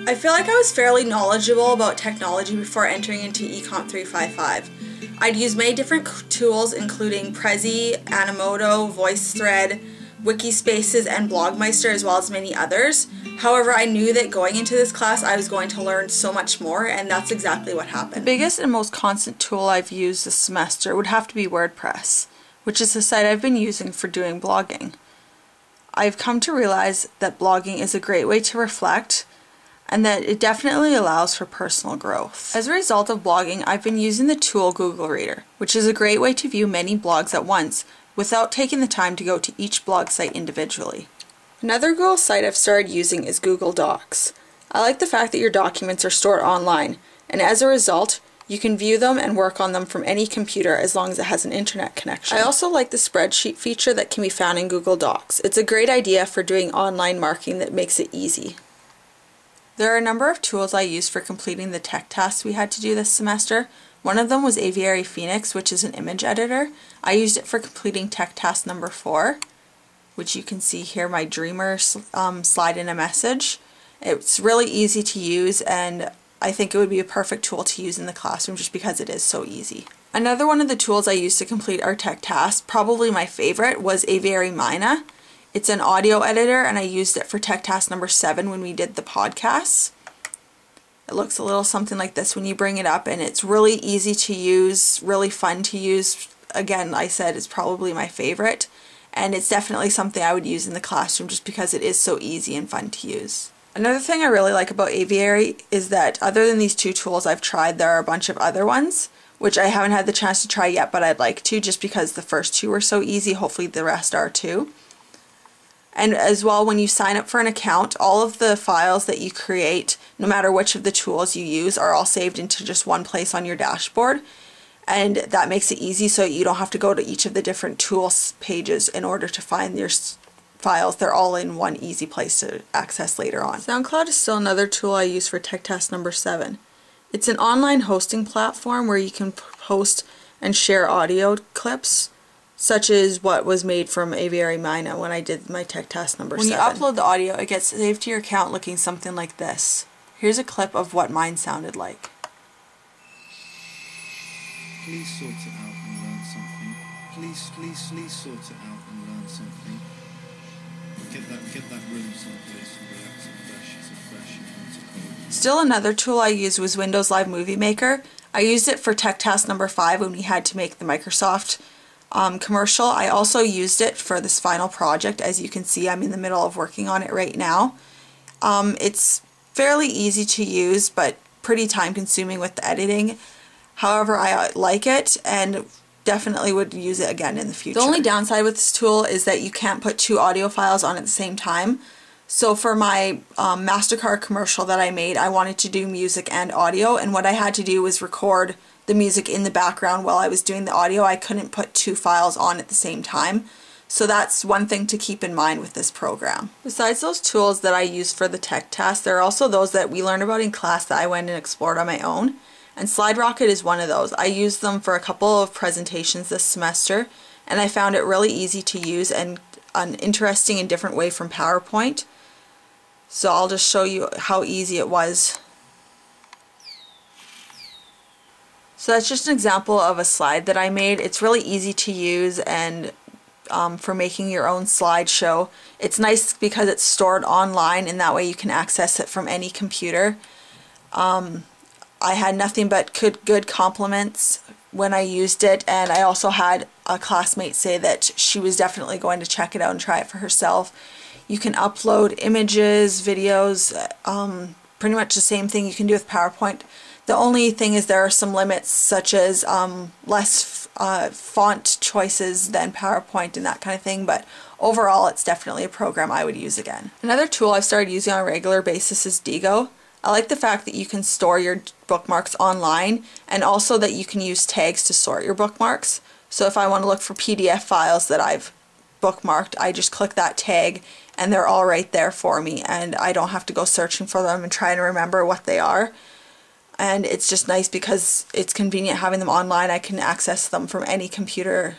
I feel like I was fairly knowledgeable about technology before entering into ECMP 355. I'd used many different tools including Prezi, Animoto, VoiceThread, Wikispaces, and Blogmeister, as well as many others. However, I knew that going into this class I was going to learn so much more, and that's exactly what happened. The biggest and most constant tool I've used this semester would have to be WordPress, which is the site I've been using for doing blogging. I've come to realize that blogging is a great way to reflect and that it definitely allows for personal growth. As a result of blogging, I've been using the tool Google Reader, which is a great way to view many blogs at once without taking the time to go to each blog site individually. Another Google site I've started using is Google Docs. I like the fact that your documents are stored online, and as a result, you can view them and work on them from any computer as long as it has an internet connection. I also like the spreadsheet feature that can be found in Google Docs. It's a great idea for doing online marking that makes it easy. There are a number of tools I used for completing the tech tasks we had to do this semester. One of them was Aviary Phoenix, which is an image editor. I used it for completing tech task number 4, which you can see here, my dreamer slide in a message. It's really easy to use, and I think it would be a perfect tool to use in the classroom just because it is so easy. Another one of the tools I used to complete our tech task, probably my favorite, was Aviary Mina. It's an audio editor, and I used it for tech task number 7 when we did the podcasts. It looks a little something like this when you bring it up, and it's really easy to use, really fun to use. Again, I said it's probably my favorite, and it's definitely something I would use in the classroom just because it is so easy and fun to use. Another thing I really like about Aviary is that other than these 2 tools I've tried, there are a bunch of other ones, which I haven't had the chance to try yet, but I'd like to just because the first 2 were so easy. Hopefully the rest are too. And as well, when you sign up for an account, all of the files that you create, no matter which of the tools you use, are all saved into just one place on your dashboard. And that makes it easy so you don't have to go to each of the different tools pages in order to find your files. They're all in one easy place to access later on. SoundCloud is still another tool I use for tech task number 7. It's an online hosting platform where you can post and share audio clips, such as what was made from Aviary Mina when I did my tech task number 7. When you upload the audio, it gets saved to your account looking something like this. Here's a clip of what mine sounded like. Please sort it out and learn something. Please sort it out and learn something. Get that room someplace and relax and fresh. Still another tool I used was Windows Live Movie Maker. I used it for tech task number 5 when we had to make the Microsoft commercial. I also used it for this final project. As you can see, I'm in the middle of working on it right now. It's fairly easy to use, but pretty time consuming with the editing. However, I like it and definitely would use it again in the future. The only downside with this tool is that you can't put 2 audio files on at the same time. So for my MasterCard commercial that I made, I wanted to do music and audio, and what I had to do was record the music in the background while I was doing the audio. I couldn't put 2 files on at the same time. So that's one thing to keep in mind with this program. Besides those tools that I use for the tech task, there are also those that we learned about in class that I went and explored on my own. And SlideRocket is one of those. I used them for a couple of presentations this semester, and I found it really easy to use and an interesting and different way from PowerPoint. So I'll just show you how easy it was. So that's just an example of a slide that I made. It's really easy to use, and for making your own slideshow. It's nice because it's stored online, and that way you can access it from any computer. I had nothing but good compliments when I used it, and I also had a classmate say that she was definitely going to check it out and try it for herself. You can upload images, videos, pretty much the same thing you can do with PowerPoint. The only thing is there are some limits, such as less font choices than PowerPoint and that kind of thing, but overall it's definitely a program I would use again. Another tool I've started using on a regular basis is Digo. I like the fact that you can store your bookmarks online, and also that you can use tags to sort your bookmarks. So if I want to look for PDF files that I've bookmarked, I just click that tag and they're all right there for me, and I don't have to go searching for them and trying to remember what they are. And it's just nice because it's convenient having them online. I can access them from any computer,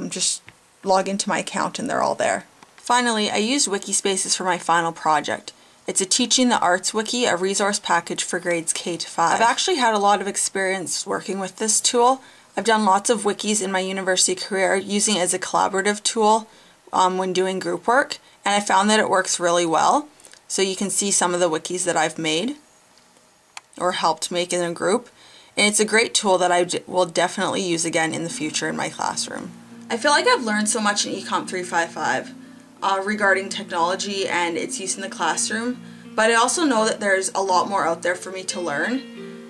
just log into my account and they're all there. Finally, I used Wikispaces for my final project. It's a Teaching the Arts Wiki, a resource package for grades K to 5. I've actually had a lot of experience working with this tool. I've done lots of wikis in my university career using it as a collaborative tool when doing group work, and I found that it works really well. So you can see some of the wikis that I've made or helped make in a group, and it's a great tool that I will definitely use again in the future in my classroom. I feel like I've learned so much in ECMP 355 regarding technology and its use in the classroom, but I also know that there's a lot more out there for me to learn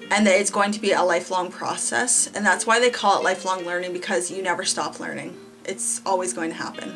and that it's going to be a lifelong process, and that's why they call it lifelong learning, because you never stop learning. It's always going to happen.